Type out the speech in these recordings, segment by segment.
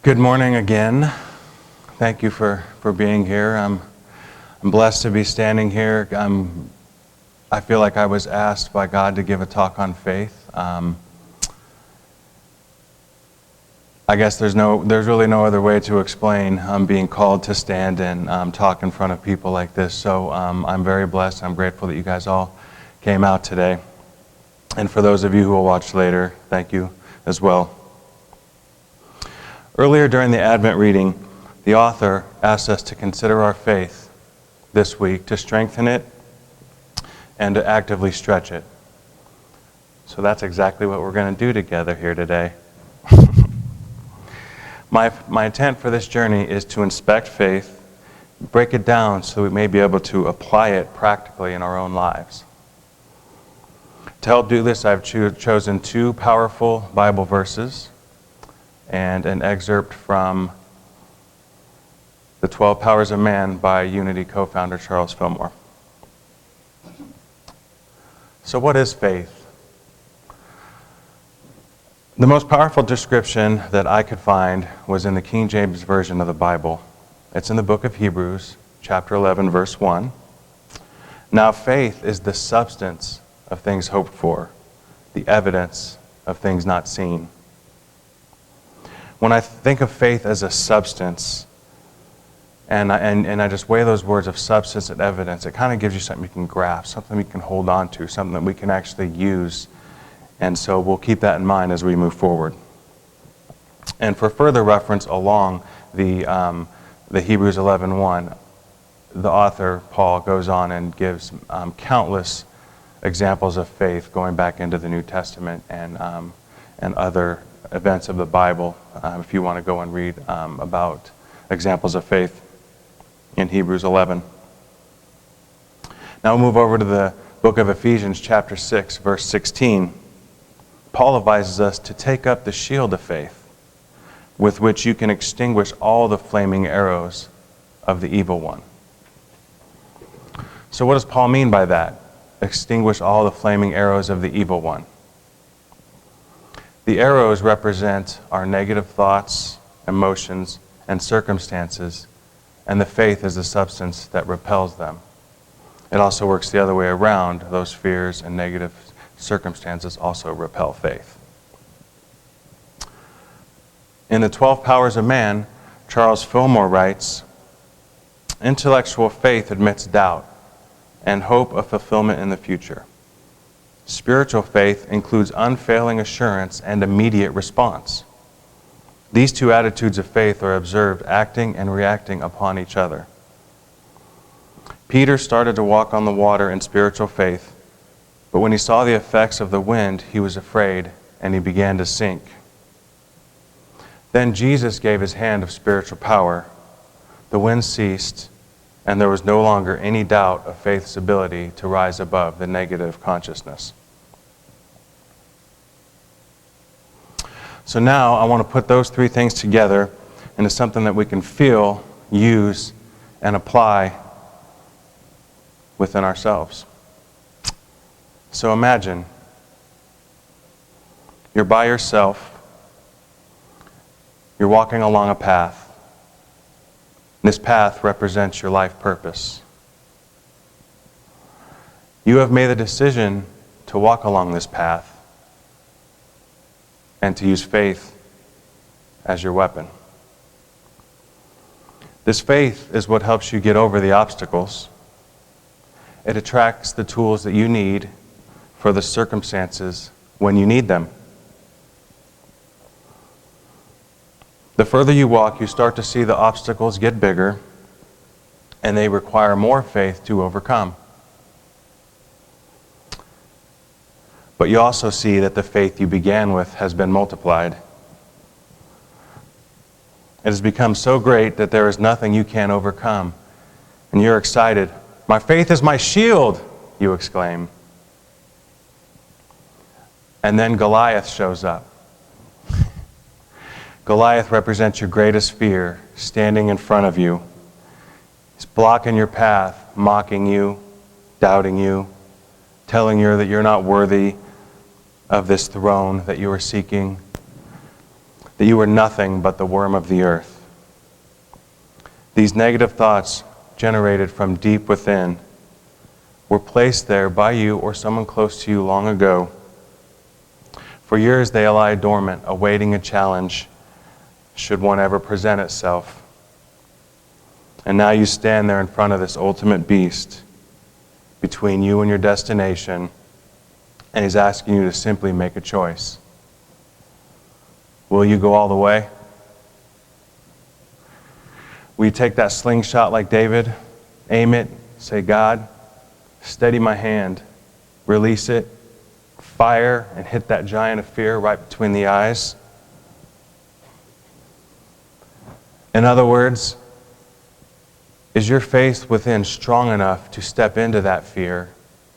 Good morning again. Thank you for being here. I'm blessed to be standing here. I feel like I was asked by God to give a talk on faith. I guess there's really no other way to explain being called to stand and talk in front of people like this. So I'm very blessed. I'm grateful that you guys all came out today. And for those of you who will watch later, thank you as well. Earlier during the Advent reading, the author asked us to consider our faith this week, to strengthen it and to actively stretch it. So that's exactly what we're going to do together here today. My intent for this journey is to inspect faith, break it down so we may be able to apply it practically in our own lives. To help do this, I've chosen two powerful Bible verses and an excerpt from The 12 Powers of Man by Unity co-founder Charles Fillmore. So what is faith? The most powerful description that I could find was in the King James Version of the Bible. It's in the book of Hebrews, chapter 11, verse 1. Now faith is the substance of things hoped for, the evidence of things not seen. When I think of faith as a substance, and I just weigh those words of substance and evidence, it kind of gives you something you can grasp, something you can hold on to, something that we can actually use. And so we'll keep that in mind as we move forward. And for further reference along the Hebrews 11:1, the author, Paul, goes on and gives countless examples of faith going back into the New Testament and other events of the Bible, if you want to go and read about examples of faith in Hebrews 11. Now we'll move over to the book of Ephesians, chapter 6, verse 16. Paul advises us to take up the shield of faith, with which you can extinguish all the flaming arrows of the evil one. So what does Paul mean by that? Extinguish all the flaming arrows of the evil one. The arrows represent our negative thoughts, emotions, and circumstances, and the faith is the substance that repels them. It also works the other way around. Those fears and negative circumstances also repel faith. In the 12 Powers of Man, Charles Fillmore writes, intellectual faith admits doubt and hope of fulfillment in the future. Spiritual faith includes unfailing assurance and immediate response. These two attitudes of faith are observed acting and reacting upon each other. Peter started to walk on the water in spiritual faith, but when he saw the effects of the wind, he was afraid and he began to sink. Then Jesus gave his hand of spiritual power. The wind ceased, and there was no longer any doubt of faith's ability to rise above the negative consciousness. So now I want to put those three things together into something that we can feel, use, and apply within ourselves. So imagine you're by yourself, you're walking along a path. This path represents your life purpose. You have made the decision to walk along this path and to use faith as your weapon. This faith is what helps you get over the obstacles. It attracts the tools that you need for the circumstances when you need them. The further you walk, you start to see the obstacles get bigger, and they require more faith to overcome. But you also see that the faith you began with has been multiplied. It has become so great that there is nothing you can't overcome. And you're excited. My faith is my shield, you exclaim. And then Goliath shows up. Goliath represents your greatest fear, standing in front of you. He's blocking your path, mocking you, doubting you, telling you that you're not worthy of this throne that you are seeking. that you were nothing but the worm of the earth. These negative thoughts generated from deep within were placed there by you or someone close to you long ago. For years they lie dormant, awaiting a challenge should one ever present itself. And now you stand there in front of this ultimate beast between you and your destination, and he's asking you to simply make a choice. Will you go all the way? Will you take that slingshot like David, aim it, say, God, steady my hand, release it, fire, and hit that giant of fear right between the eyes? In other words, is your faith within strong enough to step into that fear,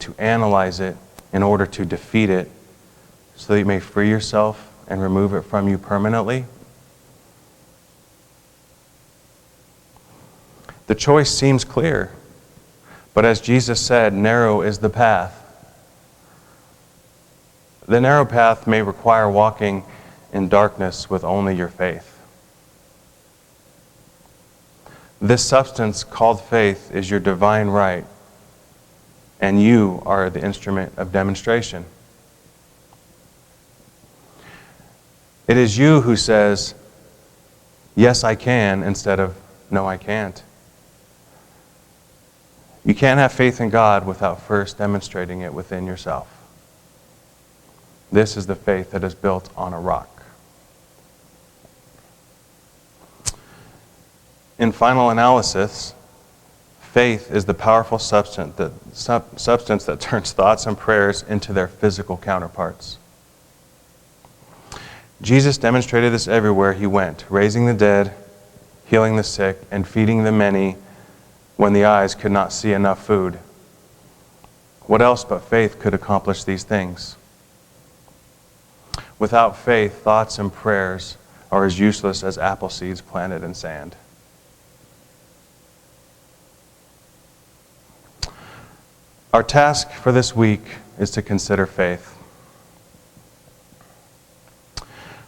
to analyze it in order to defeat it, so that you may free yourself and remove it from you permanently? The choice seems clear, but as Jesus said, narrow is the path. The narrow path may require walking in darkness with only your faith. This substance called faith is your divine right, and you are the instrument of demonstration. It is you who says, yes, I can, instead of, no, I can't. You can't have faith in God without first demonstrating it within yourself. This is the faith that is built on a rock. In final analysis, faith is the powerful substance that turns thoughts and prayers into their physical counterparts. Jesus demonstrated this everywhere he went, raising the dead, healing the sick, and feeding the many when the eyes could not see enough food. What else but faith could accomplish these things? Without faith, thoughts and prayers are as useless as apple seeds planted in sand. Our task for this week is to consider faith.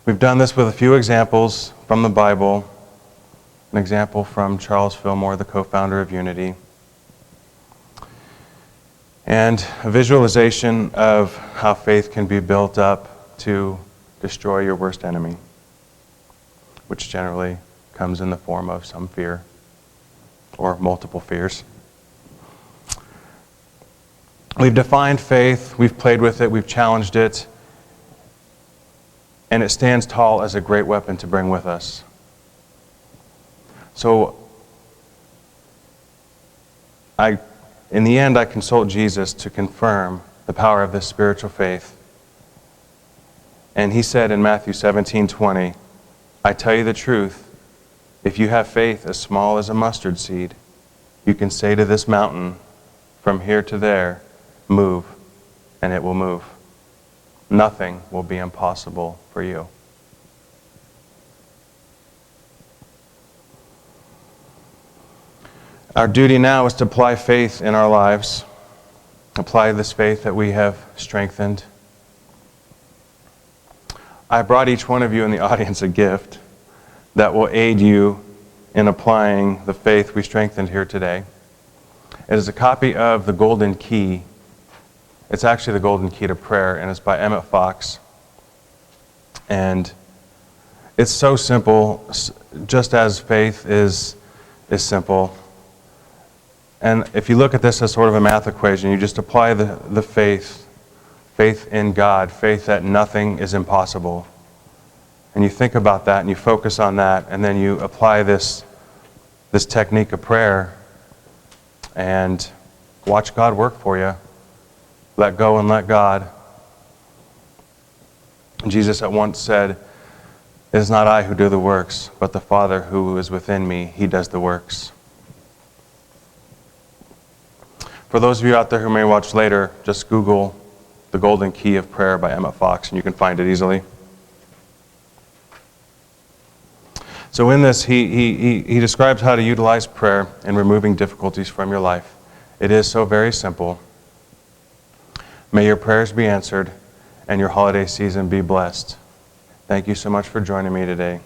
We've done this with a few examples from the Bible. An example from Charles Fillmore, the co-founder of Unity. And a visualization of how faith can be built up to destroy your worst enemy, which generally comes in the form of some fear or multiple fears. We've defined faith, we've played with it, we've challenged it, and it stands tall as a great weapon to bring with us. So, in the end, I consult Jesus to confirm the power of this spiritual faith. And he said in Matthew 17:20, I tell you the truth, if you have faith as small as a mustard seed, you can say to this mountain, from here to there, move, and it will move. Nothing will be impossible for you. Our duty now is to apply faith in our lives, apply this faith that we have strengthened. I brought each one of you in the audience a gift that will aid you in applying the faith we strengthened here today. It is a copy of The Golden Key. It's actually The Golden Key to Prayer, and it's by Emmett Fox. And it's so simple, just as faith is simple. And if you look at this as sort of a math equation, you just apply the faith in God, faith that nothing is impossible. And you think about that and you focus on that, and then you apply this technique of prayer and watch God work for you. Let go and let God. Jesus at once said, it is not I who do the works, but the Father who is within me, he does the works. For those of you out there who may watch later, just Google The Golden Key of Prayer by Emmett Fox, and you can find it easily. So in this, he describes how to utilize prayer in removing difficulties from your life. It is so very simple. May your prayers be answered and your holiday season be blessed. Thank you so much for joining me today.